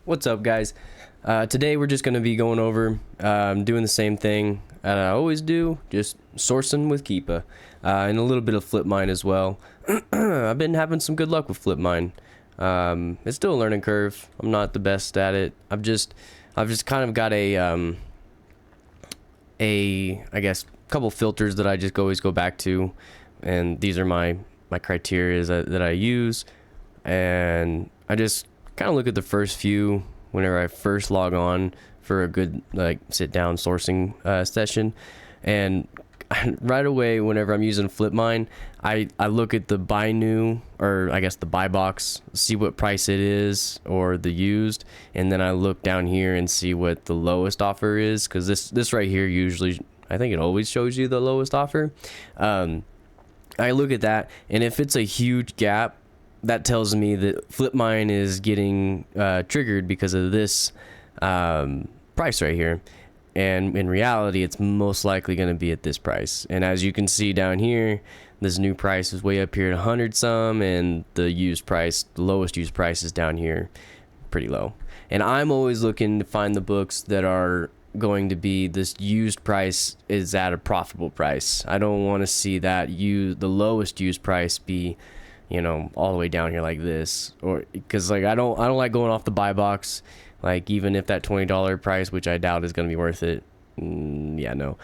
What's up, guys? Today we're just going to be going over doing the same thing that I always do, just sourcing with Keepa, and a little bit of flip mine as well. I've been having some good luck with flip mine. It's still a learning curve. I'm not the best at it. I've just kind of got I guess, couple filters that I just always go back to, and these are my criteria that I use, and I just kind of look at the first few whenever I first log on for a good sit down sourcing session, and right away whenever I'm using Flipmine, I look at the buy new, or I guess the buy box, see what price it is, or the used, and then I look down here and see what the lowest offer is, because this right here usually, I think it always shows you the lowest offer. I look at that, and if it's a huge gap, that tells me that Flipmine is getting triggered because of this price right here. And in reality, it's most likely going to be at this price. And as you can see down here, this new price is way up here at 100 some, and the used price, the lowest used price, is down here pretty low. And I'm always looking to find the books that are going to be, this used price is at a profitable price. I don't want to see that the lowest used price be, you know, all the way down here like this, or because I don't like going off the buy box, even if that $20 price, which I doubt is going to be worth it. Yeah, no.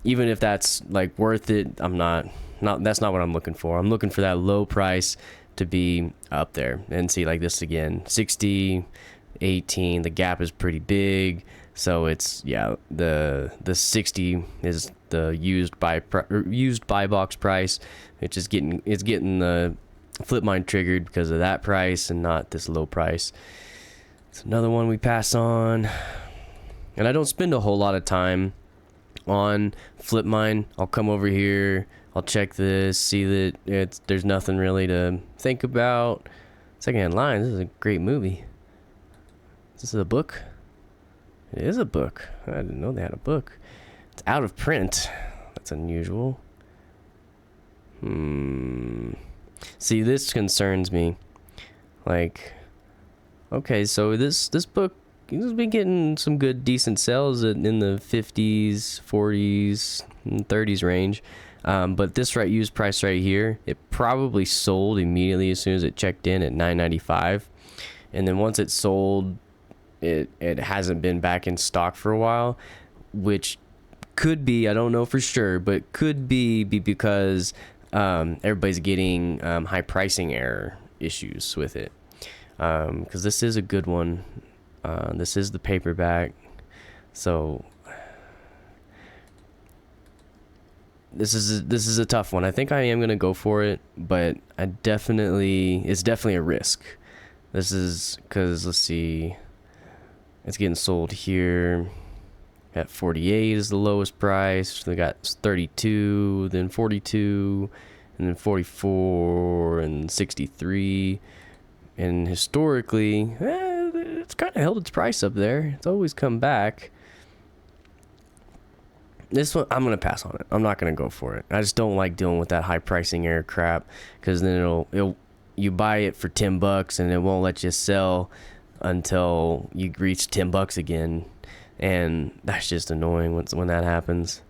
Even if that's worth it, that's not what I'm looking for. I'm looking for that low price to be up there. And see, like this again, 60, 18, the gap is pretty big. So it's, yeah, the 60 is the used buy box price, which is getting the Flipmine triggered because of that price and not this low price. It's another one we pass on. And I don't spend a whole lot of time on Flipmine. I'll come over here, I'll check this, see that there's nothing really to think about. Secondhand Lines, this is a great movie. Is this a book? It is a book. I didn't know they had a book. It's out of print. That's unusual. See, this concerns me. Okay, so this book has been getting some good, decent sales in the 50s, 40s, and 30s range. But this used price right here, it probably sold immediately as soon as it checked in at $9.95. And then once it sold, it hasn't been back in stock for a while, which could be, I don't know for sure, but could be because everybody's getting high pricing error issues with it. Because this is a good one. This is the paperback, so this is a tough one. I think I am gonna go for it, but it's definitely a risk. This is because, let's see, it's getting sold here at 48 is the lowest price. They got 32, then 42, and then 44, and 63. And historically, it's kind of held its price up there. It's always come back. This one, I'm going to pass on it. I'm not going to go for it. I just don't like dealing with that high pricing error crap, because then you buy it for $10 and it won't let you sell until you reach $10 again. And that's just annoying when that happens.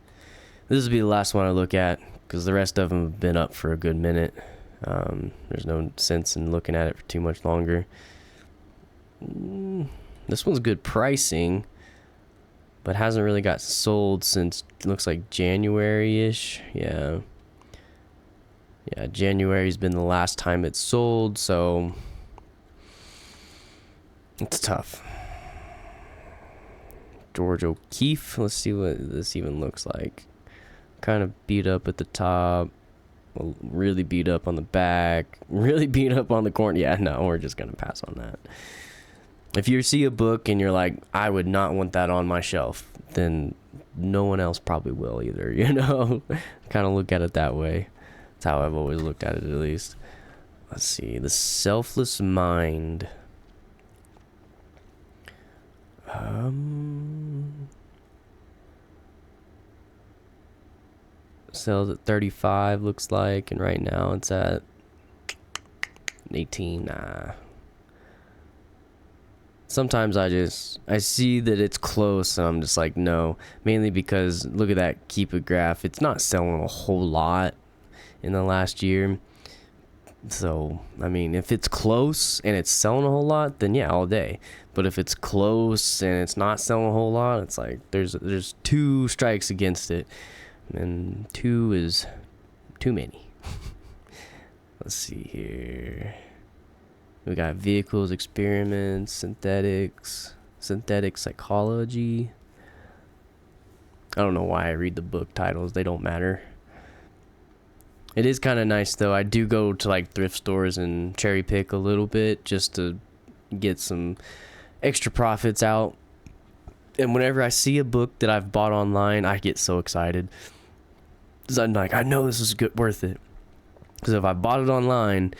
This will be the last one I look at, because the rest of them have been up for a good minute. There's no sense in looking at it for too much longer. This one's good pricing, but hasn't really got sold since, it looks like January-ish. Yeah, January's been the last time it's sold, so it's tough. George O'Keefe, let's see what this even looks like. Kind of beat up at the top, really beat up on the back, really beat up on the corner. Yeah, no, we're just gonna pass on that. If you see a book and you're like, I would not want that on my shelf, then no one else probably will either, you know? Kind of look at it that way. That's how I've always looked at it, at least. Let's see, The Selfless Mind. Sells at 35, looks like, and right now it's at 18. Nah. sometimes I see that it's close and I'm just like, no. Mainly because look at that Keepa graph. It's not selling a whole lot in the last year. So, I mean, if it's close and it's selling a whole lot, then yeah, all day. But if it's close and it's not selling a whole lot, it's like there's 2 strikes against it. And 2 is too many. Let's see here. We got vehicles, experiments, synthetic psychology. I don't know why I read the book titles. They don't matter. It is kind of nice though. I do go to like thrift stores and cherry pick a little bit just to get some extra profits out. And whenever I see a book that I've bought online, I get so excited. Because I'm like, I know this is good, worth it. Because if I bought it online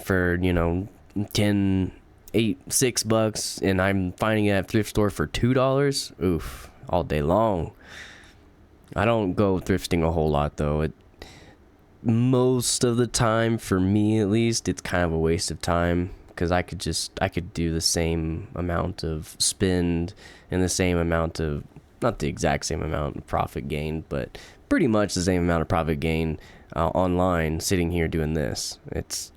for, you know, 10, 8, $6 and I'm finding it at thrift store for $2, oof, all day long. I don't go thrifting a whole lot though. Most of the time, for me at least, it's kind of a waste of time because I could do the same amount of spend and the same amount of, not the exact same amount of profit gain, but pretty much the same amount of profit gain online sitting here doing this. It's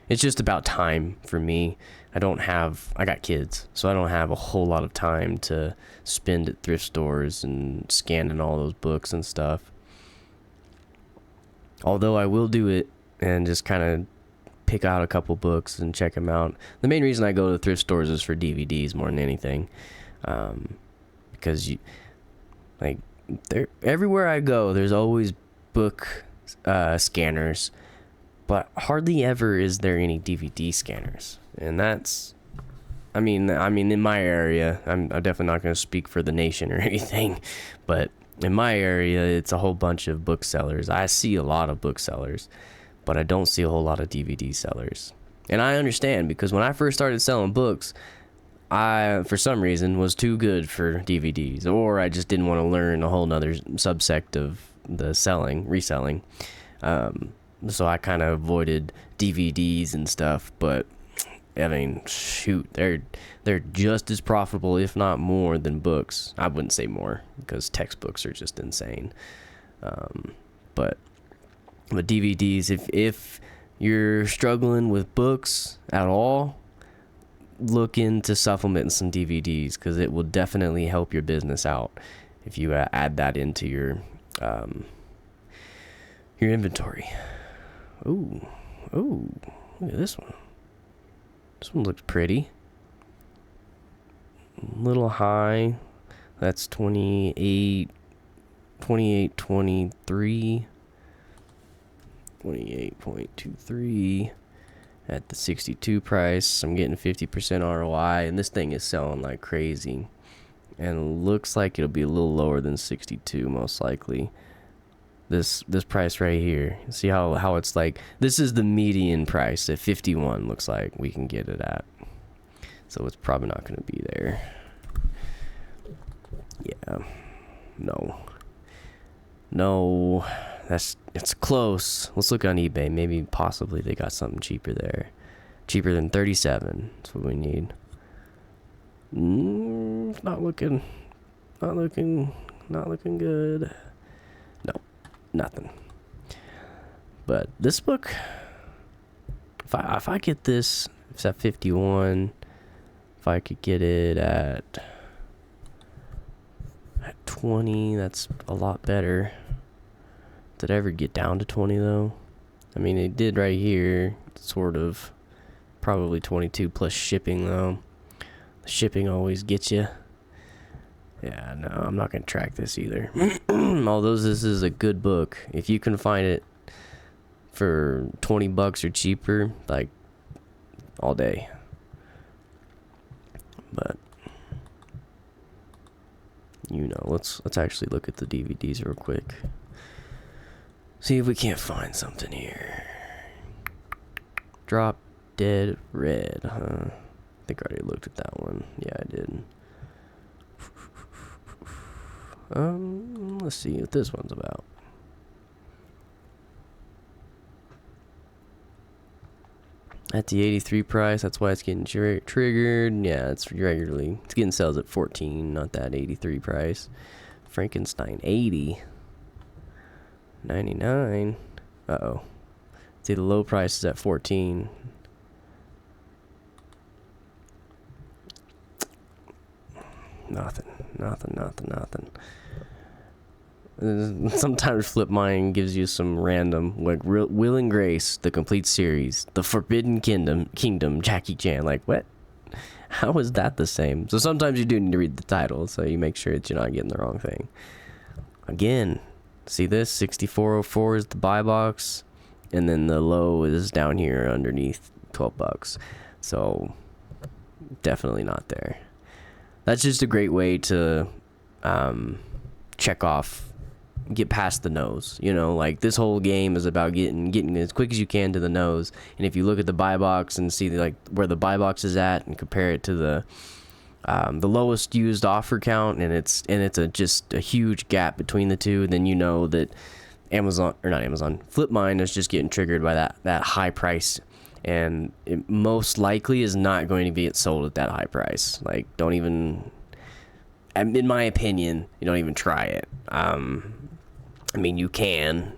just about time for me. I got kids, so I don't have a whole lot of time to spend at thrift stores and scanning all those books and stuff. Although I will do it and just kind of pick out a couple books and check them out. The main reason I go to thrift stores is for DVDs more than anything. Because everywhere I go, there's always book scanners, but hardly ever is there any DVD scanners. And that's, I mean, in my area, I'm definitely not going to speak for the nation or anything, but in my area, it's a whole bunch of booksellers. I see a lot of booksellers, but I don't see a whole lot of DVD sellers. And I understand, because when I first started selling books, I, for some reason, was too good for DVDs, or I just didn't want to learn a whole nother subsect of the reselling. So I kind of avoided DVDs and stuff, but I mean, shoot, they're just as profitable, if not more, than books. I wouldn't say more, because textbooks are just insane. But DVDs, if you're struggling with books at all, look into supplementing some DVDs, because it will definitely help your business out if you add that into your inventory. Ooh, look at this one. This one looks pretty. A little high. That's 28.23. 28.23 at the 62 price. I'm getting 50% ROI, and this thing is selling like crazy. And it looks like it'll be a little lower than 62 most likely. This price right here. See how it's like, this is the median price at 51, looks like we can get it at. So it's probably not going to be there. Yeah. No. It's close. Let's look on eBay. Maybe possibly they got something cheaper there. Cheaper than 37. That's what we need. Not looking good. No, nothing. But this book, if I get this, it's at 51. If I could get it at 20, that's a lot better. Did it ever get down to 20 though? I mean, it did right here, sort of. Probably 22 plus shipping though. The shipping always gets you. Yeah, no, I'm not gonna track this either. Although this is a good book, if you can find it for $20 or cheaper, like, all day. But you know, let's actually look at the DVDs real quick. See if we can't find something here. Drop Dead Red, huh? I think I already looked at that one. Yeah, I did. Let's see what this one's about. At the 83 price, that's why it's getting triggered. Yeah, it's getting sales at 14, not that 83 price. Frankenstein 80. 99. Uh-oh. See, the low price is at 14. Nothing. Sometimes Flip Mine gives you some random, like Will and Grace, the complete series, The Forbidden Kingdom, Jackie Chan. Like, what? How is that the same? So sometimes you do need to read the title, so you make sure that you're not getting the wrong thing. Again, see this? 6404 is the buy box, and then the low is down here underneath, $12. So definitely not there. That's just a great way to check off, get past the nose. You know, like this whole game is about getting as quick as you can to the nose. And if you look at the buy box and see like where the buy box is at and compare it to the lowest used offer count, and it's just a huge gap between the two, then you know that Flip Mine is just getting triggered by that high price, and it most likely is not going to be sold at that high price. Like, don't even, in my opinion, you don't even try it. I mean, you can,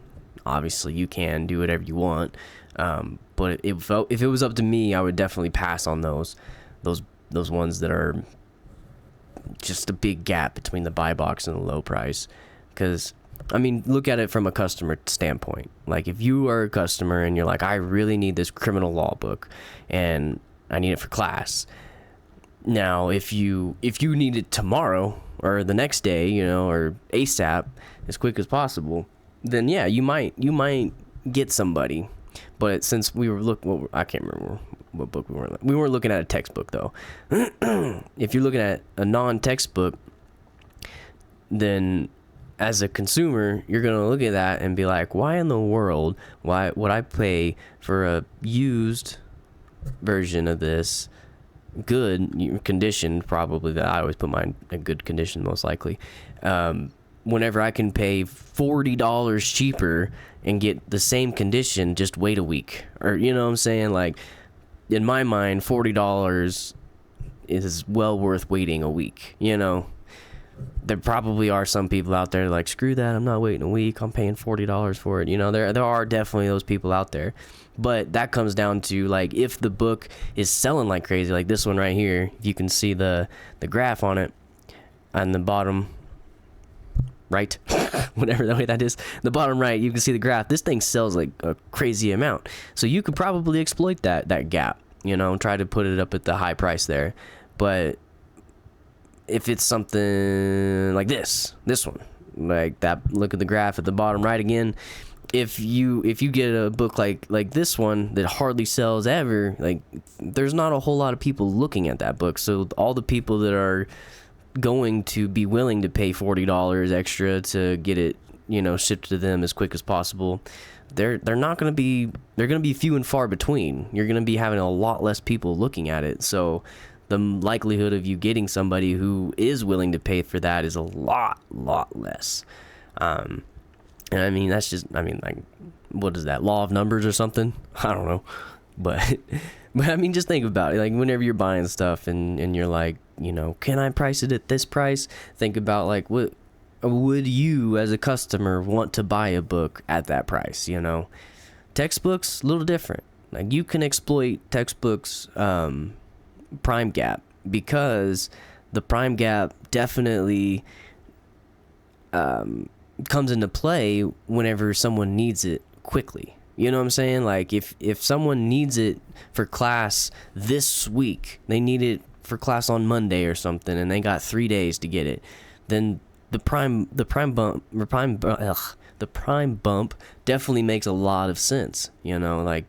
obviously you can do whatever you want, but if it was up to me, I would definitely pass on those ones that are just a big gap between the buy box and the low price. Because, I mean, look at it from a customer standpoint. Like, if you are a customer and you're like, I really need this criminal law book and I need it for class. Now, if you need it tomorrow or the next day, you know, or ASAP, as quick as possible, then yeah, you might get somebody. But since we were I can't remember what book we weren't looking at a textbook though. If you're looking at a non-textbook, then as a consumer, you're gonna look at that and be like, why in the world would I pay for a used version of this, good condition, probably, that I always put mine in good condition most likely, whenever I can pay $40 cheaper and get the same condition, just wait a week? Or, you know what I'm saying? Like, in my mind, $40 is well worth waiting a week, you know? There probably are some people out there like, screw that, I'm not waiting a week, I'm paying $40 for it. You know, there are definitely those people out there. But that comes down to, like, if the book is selling like crazy, like this one right here, you can see the graph on it on the bottom right, whatever the way that is, the bottom right, you can see the graph. This thing sells like a crazy amount, so you could probably exploit that gap, you know, try to put it up at the high price there. But if it's something like this one, like that, look at the graph at the bottom right again. If you get a book like this one that hardly sells ever, like, there's not a whole lot of people looking at that book. So all the people that are going to be willing to pay $40 extra to get it, you know, shipped to them as quick as possible, they're not going to be, they're going to be few and far between. You're going to be having a lot less people looking at it. So the likelihood of you getting somebody who is willing to pay for that is a lot less. And I mean, that's just, I mean, like, what is that, law of numbers or something? I don't know. But I mean, just think about it. Like, whenever you're buying stuff and you're like, you know, can I price it at this price? Think about, like, what would you as a customer want to buy a book at that price, you know? Textbooks, a little different. Like, you can exploit textbooks prime gap, because the prime gap definitely comes into play whenever someone needs it quickly. You know what I'm saying? Like, if someone needs it for class this week, they need it for class on Monday or something, and they got 3 days to get it, then the prime bump definitely makes a lot of sense. You know, like,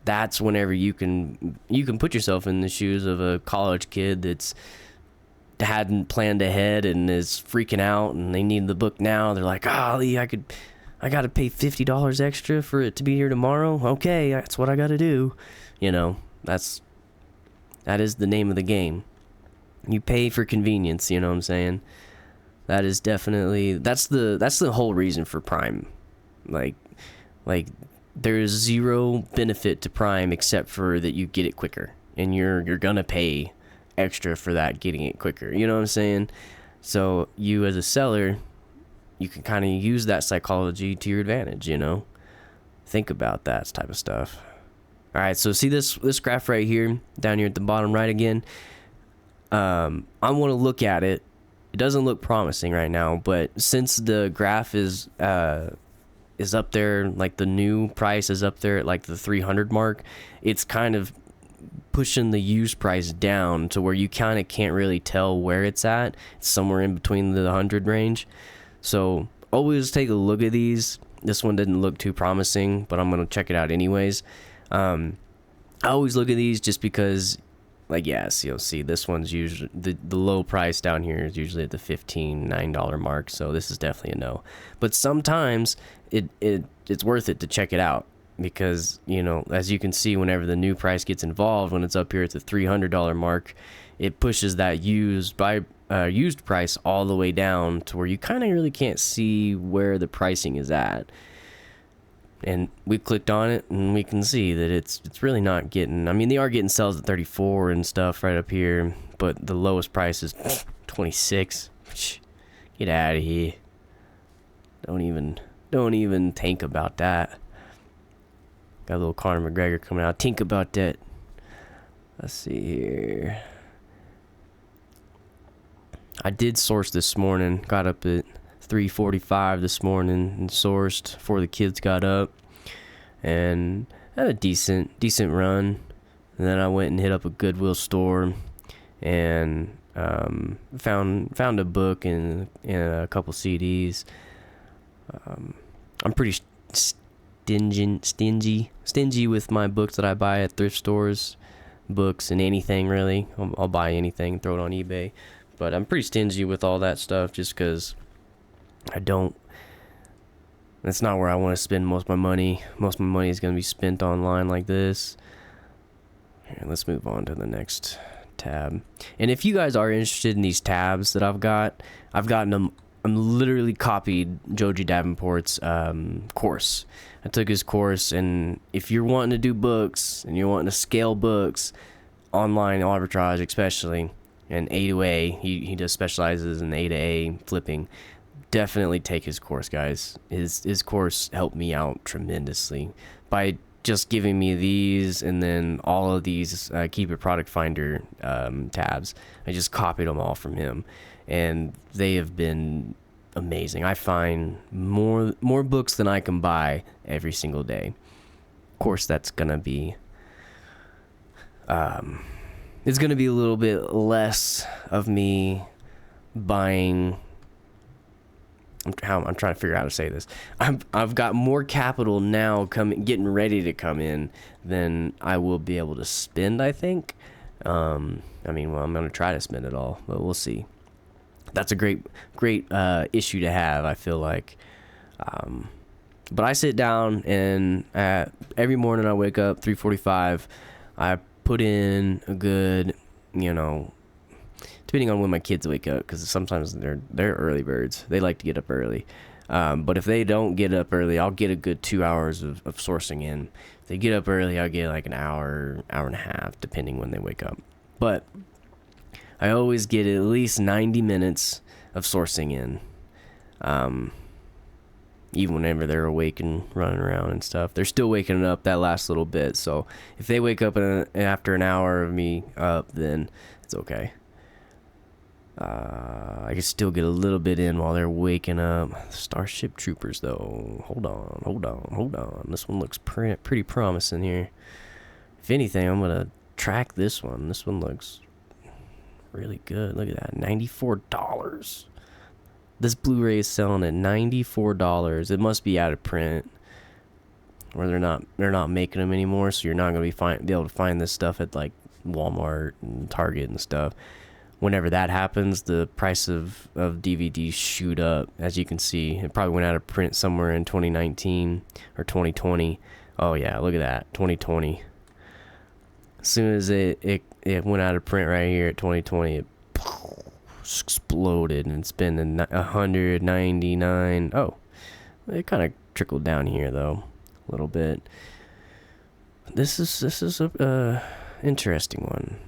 that's whenever you can put yourself in the shoes of a college kid that's hadn't planned ahead and is freaking out, and they need the book now. They're like, golly, I got to pay $50 extra for it to be here tomorrow. Okay, that's what I got to do. You know, that is the name of the game. You pay for convenience, you know what I'm saying? That is definitely, that's the whole reason for Prime. Like there is zero benefit to Prime except for that you get it quicker, and you're gonna pay extra for that, getting it quicker. You know what I'm saying? So you as a seller, you can kind of use that psychology to your advantage. Think about that type of stuff. All right, so see this graph right here, down here at the bottom right again. I want to look at it. It doesn't look promising right now, but since the graph is up there, like the new price is up there at like the 300 mark, it's kind of pushing the used price down to where you kind of can't really tell where it's at. It's somewhere in between the 100 range. So always take a look at these. This one didn't look too promising, but I'm going to check it out anyways. I always look at these just because, like, yes, you'll see this one's usually the low price down here is usually at the $9 mark. So this is definitely a no. But sometimes it's worth it to check it out because, as you can see, whenever the new price gets involved, when it's up here at the $300 mark, it pushes that used price all the way down to where you kind of really can't see where the pricing is at. And we clicked on it and we can see that it's really not getting, I mean, they are getting sales at 34 and stuff right up here, but the lowest price is 26. Get out of here. Don't even think about that. Got a little Conor McGregor coming out. Think about that. Let's see here. I did source this morning. Got up at 3:45 this morning and sourced before the kids got up, and had a decent run. And then I went and hit up a Goodwill store and found a book and a couple CDs. I'm pretty stingy with my books that I buy at thrift stores. Books and anything really. I'll buy anything, throw it on eBay. But I'm pretty stingy with all that stuff just because that's not where I want to spend most of my money. Most of my money is going to be spent online like this. Here, let's move on to the next tab. And if you guys are interested in these tabs that I've gotten them. I'm literally copied Joji Davenport's course. I took his course, and if you're wanting to do books and you're wanting to scale books, online arbitrage especially, and A to A, he just specializes in A to A flipping. Definitely take his course, guys. His course helped me out tremendously by just giving me these and then all of these Keepa Product Finder tabs. I just copied them all from him, and they have been amazing. I find more books than I can buy every single day. Of course, that's gonna be it's gonna be a little bit less of me buying. I'm trying to figure out how to say this. I've got more capital now getting ready to come in than I will be able to spend, I think. I'm gonna try to spend it all, but we'll see. That's a great issue to have, I feel like. But I sit down and every morning I wake up 3:45. I put in a good, depending on when my kids wake up, because sometimes they're early birds. They like to get up early. But if they don't get up early, I'll get a good 2 hours of sourcing in. If they get up early, I'll get like an hour and a half, depending when they wake up. But I always get at least 90 minutes of sourcing in. Even whenever they're awake and running around and stuff. They're still waking up that last little bit. So if they wake up after an hour of me up, then it's okay. I can still get a little bit in while they're waking up. Starship Troopers, though. Hold on. This one looks pretty promising here. If anything, I'm going to track this one. This one looks really good. Look at that. $94. This Blu-ray is selling at $94. It must be out of print, or they're not making them anymore. So you're not going to be able to find this stuff at like Walmart and Target and stuff. Whenever that happens, the price of DVDs shoot up. As you can see, it probably went out of print somewhere in 2019 or 2020. Oh yeah, look at that, 2020. As soon as it went out of print right here at 2020, it exploded, and it's been $199. Oh, it kind of trickled down here though. a little bit. This is a interesting one.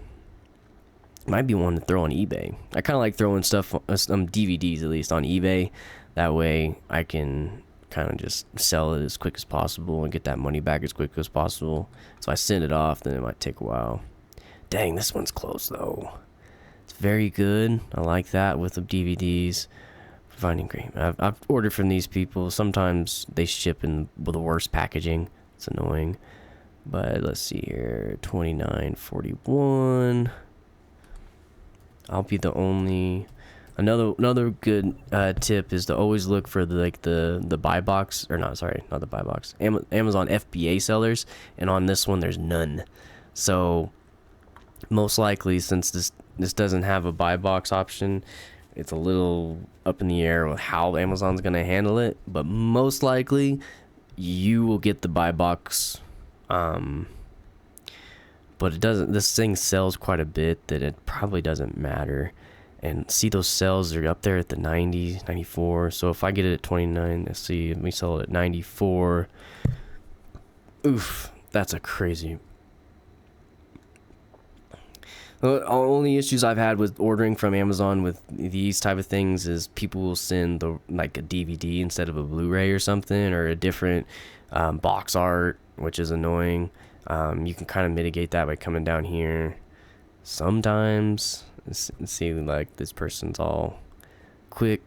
Might be one to throw on eBay. I kind of like throwing stuff, some DVDs at least, on eBay. That way I can kind of just sell it as quick as possible and get that money back as quick as possible. So I send it off, then it might take a while. Dang, this one's close though. It's very good. I like that with the DVDs. Finding great. I've ordered from these people. Sometimes they ship in with the worst packaging. It's annoying. But let's see here. 29.41. I'll be the only. Another good tip is to always look for the buy box, or not the buy box, Amazon FBA sellers, and on this one there's none. So most likely, since this doesn't have a buy box option, it's a little up in the air with how Amazon's gonna handle it. But most likely you will get the buy box. But it doesn't. This thing sells quite a bit that it probably doesn't matter. And see, those sales are up there at the 90, 94. So if I get it at 29, let's see, we sell it at 94. Oof, that's a crazy. The only issues I've had with ordering from Amazon with these type of things is people will send like a DVD instead of a Blu-ray or something, or a different box art, which is annoying. You can kind of mitigate that by coming down here. Sometimes, see, like this person's all quick,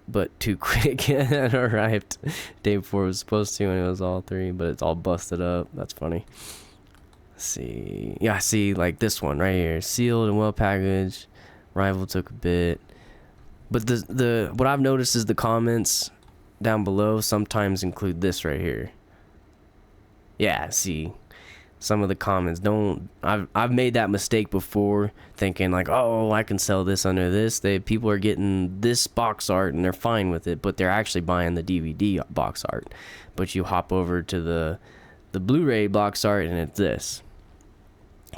but too quick. It arrived day before it was supposed to, and it was all 3, but it's all busted up. That's funny. Let's see, yeah, see, like this one right here, sealed and well packaged. Arrival took a bit, but the what I've noticed is the comments down below sometimes include this right here. Yeah, see. Some of the comments don't. I've made that mistake before, thinking like, oh, I can sell this under this. People are getting this box art and they're fine with it, but they're actually buying the DVD box art. But you hop over to the Blu-ray box art and it's this.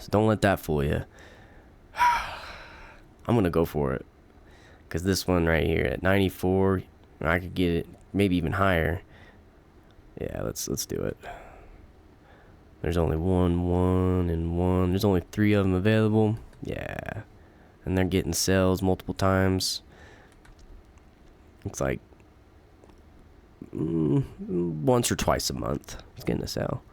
So don't let that fool you. I'm gonna go for it, because this one right here at 94, I could get it maybe even higher. Yeah, let's do it. There's only one, and one. There's only 3 of them available. Yeah. And they're getting sales multiple times. Looks like once or twice a month it's getting a sale.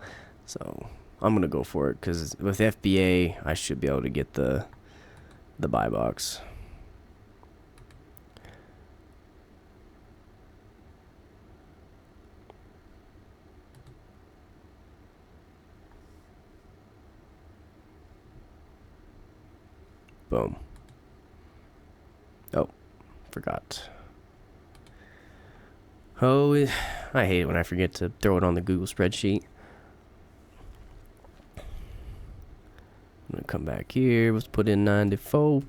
So I'm going to go for it, because with FBA, I should be able to get the buy box. Boom. Oh, forgot. Oh, I hate it when I forget to throw it on the Google spreadsheet. I'm gonna come back here. Let's put in 94.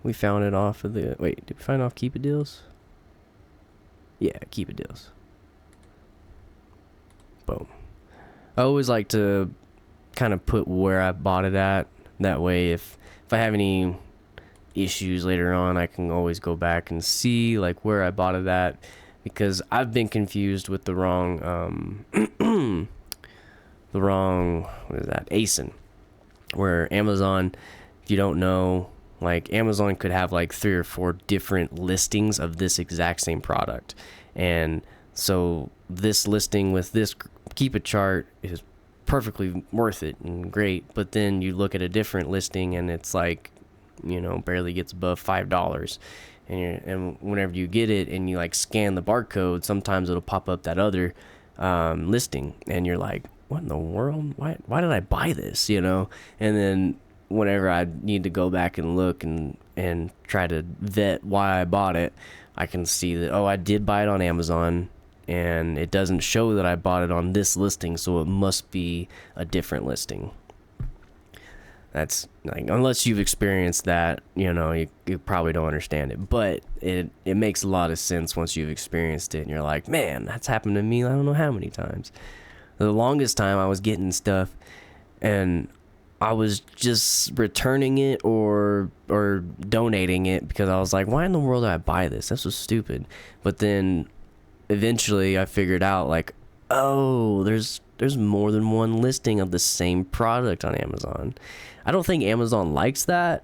We found it off of the. Wait, did we find off Keepa deals? Yeah, Keepa deals. Boom. I always like to kind of put where I bought it at. That way, if I have any issues later on, I can always go back and see like where I bought it at, because I've been confused with the wrong what is that, ASIN, where Amazon, if you don't know, like Amazon could have like 3 or 4 different listings of this exact same product, and so this listing with this Keepa chart is perfectly worth it and great, but then you look at a different listing and it's like, you know, barely gets above $5, and whenever you get it and you like scan the barcode, sometimes it'll pop up that other listing, and you're like, what in the world, why did I buy this, you know? And then whenever I need to go back and look and try to vet why I bought it, I can see that, oh, I did buy it on Amazon, and it doesn't show that I bought it on this listing, so it must be a different listing. That's like, unless you've experienced that, you know, you probably don't understand it, but it makes a lot of sense once you've experienced it and you're like, man, that's happened to me I don't know how many times. The longest time I was getting stuff and I was just returning it or donating it, because I was like, why in the world did I buy this? This was stupid. But then eventually I figured out like, oh, there's more than one listing of the same product on Amazon. I don't think Amazon likes that.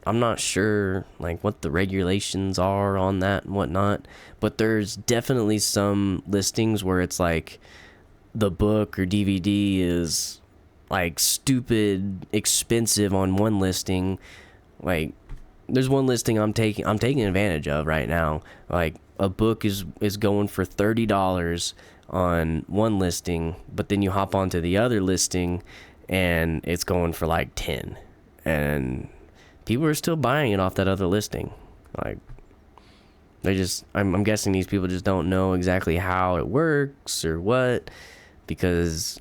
I'm not sure like what the regulations are on that and whatnot, but there's definitely some listings where it's like the book or DVD is like stupid expensive on one listing. Like there's one listing I'm taking advantage of right now. Like a book is going for $30 on one listing, but then you hop onto the other listing and it's going for like 10, and people are still buying it off that other listing. Like I'm guessing these people just don't know exactly how it works or what, because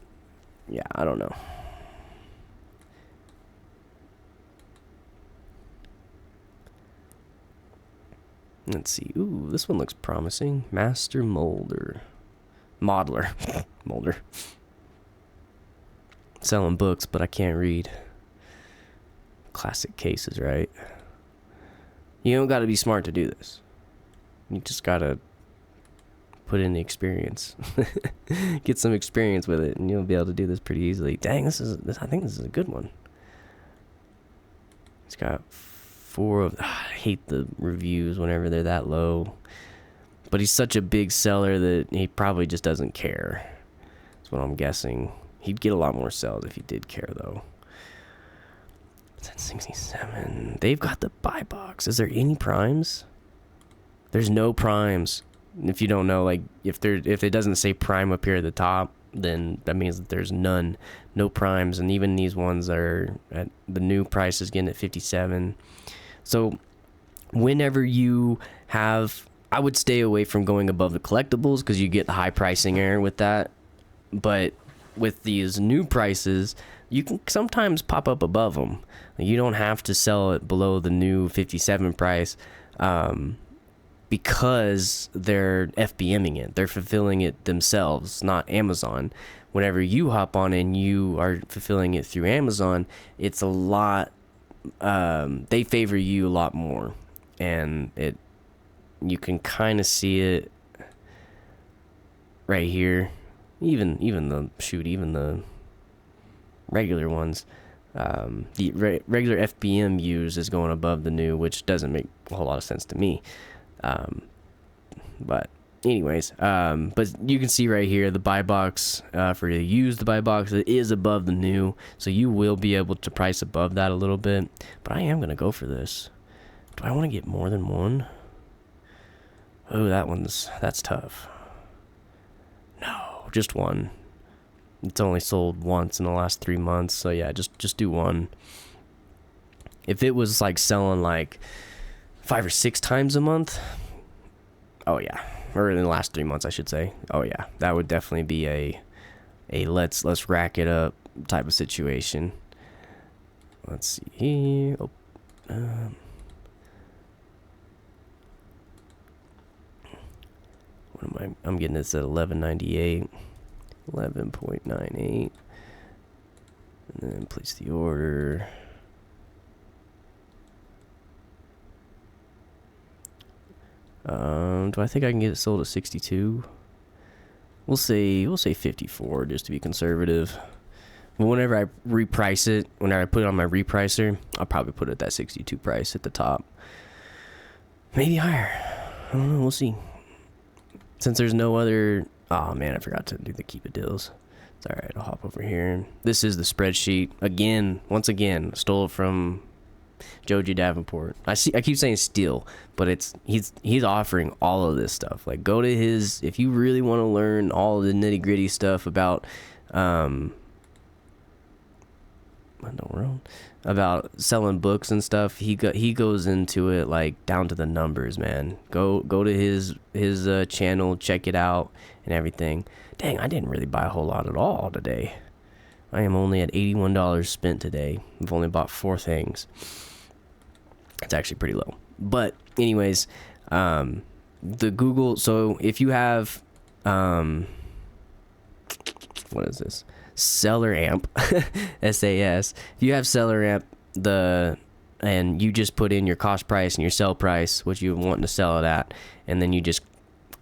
yeah, I don't know. Let's see. Ooh, this one looks promising. Master Modeler. Molder. Selling books, but I can't read. Classic cases, right? You don't got to be smart to do this. You just got to put in the experience. Get some experience with it, and you'll be able to do this pretty easily. Dang, I think this is a good one. It's got 4 of... I hate the reviews whenever they're that low. But he's such a big seller that he probably just doesn't care. That's what I'm guessing. He'd get a lot more sales if he did care, though. It's at 67. They've got the buy box. Is there any primes? There's no primes. If you don't know, like, if it doesn't say prime up here at the top, then that means that there's none. No primes. And even these ones are at the new price is getting at 57. So whenever you have... I would stay away from going above the collectibles because you get the high pricing error with that. But with these new prices, you can sometimes pop up above them. You don't have to sell it below the new 57 price because they're FBMing it. They're fulfilling it themselves, not Amazon. Whenever you hop on and you are fulfilling it through Amazon, it's a lot... they favor you a lot more. And you can kind of see it right here. Even the regular ones. The regular FBM use is going above the new, which doesn't make a whole lot of sense to me. But anyways, but you can see right here the buy box for you to use the buy box, it is above the new, so you will be able to price above that a little bit. But I am gonna go for this. Do I want to get more than one? Oh, that's tough. No, just one. It's only sold once in the last 3 months, so yeah, just do one. If it was like selling like 5 or 6 times a month, oh yeah, or in the last 3 months, I should say. Oh yeah, that would definitely be a let's rack it up type of situation. Let's see here. Oh, what am I? I'm getting this at 11.98, 11.98, and then place the order. Do I think I can get it sold at 62? We'll say 54 just to be conservative. But whenever I reprice it, whenever I put it on my repricer, I'll probably put it at that 62 price at the top. Maybe higher. I don't know. We'll see. Since there's no other... Oh, man, I forgot to do the Keepa deals. It's alright, I'll hop over here. This is the spreadsheet. Once again, stole it from Joji Davenport. I keep saying steal, but he's offering all of this stuff. Like, go to his... If you really want to learn all the nitty-gritty stuff about... about selling books and stuff, he goes into it like down to the numbers, man. Go to his channel, check it out and everything. Dang, I didn't really buy a whole lot at all today. I am only at $81 spent today. I've only bought 4 things. It's actually pretty low. But anyways, the Google, so if you have what is this? Seller Amp, SAS. If you have Seller Amp, and you just put in your cost price and your sell price, what you want to sell it at, and then you just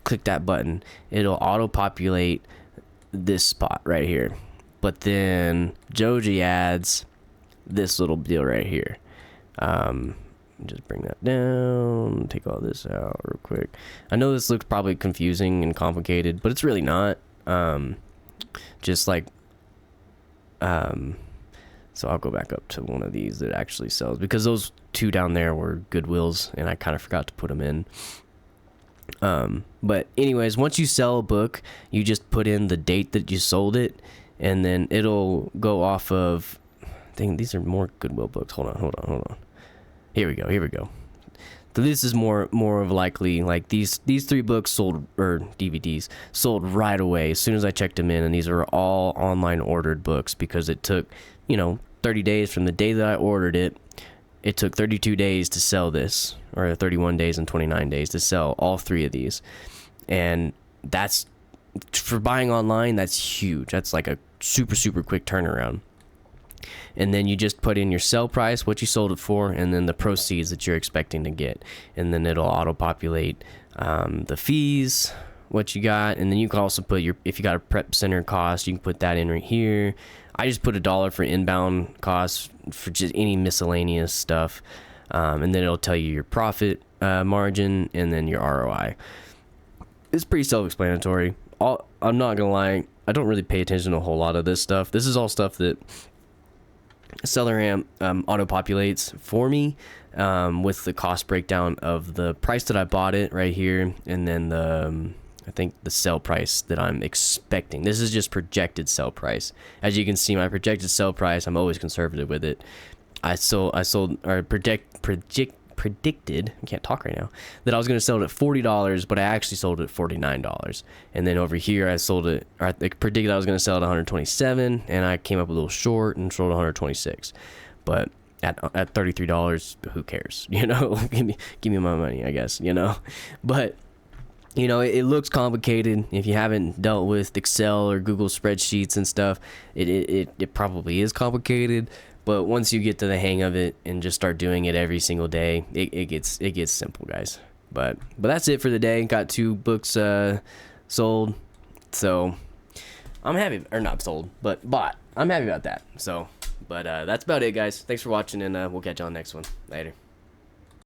click that button, it'll auto populate this spot right here. But then Joji adds this little deal right here. Just bring that down, take all this out real quick. I know this looks probably confusing and complicated, but it's really not. Just like, so I'll go back up to one of these that actually sells, because those two down there were Goodwills and I kind of forgot to put them in. But anyways, once you sell a book, you just put in the date that you sold it, and then it'll go off of, I think these are more Goodwill books. Hold on. Here we go. So this is more of likely, like these 3 books sold, or DVDs sold right away as soon as I checked them in, and these are all online ordered books, because it took, 30 days from the day that I ordered it. It took 32 days to sell this, or 31 days and 29 days to sell all 3 of these. And that's, for buying online, that's huge. That's like a super quick turnaround. And then you just put in your sell price, what you sold it for, and then the proceeds that you're expecting to get. And then it'll auto-populate the fees, what you got. And then you can also put if you got a prep center cost, you can put that in right here. I just put $1 for inbound costs for just any miscellaneous stuff. And then it'll tell you your profit margin and then your ROI. It's pretty self-explanatory. I'm not gonna lie, I don't really pay attention to a whole lot of this stuff. This is all stuff that SellerAmp auto-populates for me, with the cost breakdown of the price that I bought it right here, and then I think the sell price that I'm expecting. This is just projected sell price. As you can see, my projected sell price, I'm always conservative with it. I predicted, I can't talk right now, that I was going to sell it at $40, but I actually sold it at $49. And then over here, I predicted I was going to sell it at $127, and I came up a little short and sold it at $126. But at $33, who cares? Give me my money, I guess, But it looks complicated. If you haven't dealt with Excel or Google spreadsheets and stuff, it probably is complicated. But once you get to the hang of it and just start doing it every single day, it gets simple, guys. But that's it for the day. Got 2 books sold, so I'm happy, or not sold, but bought. I'm happy about that. So, but that's about it, guys. Thanks for watching, and we'll catch you on the next one. Later.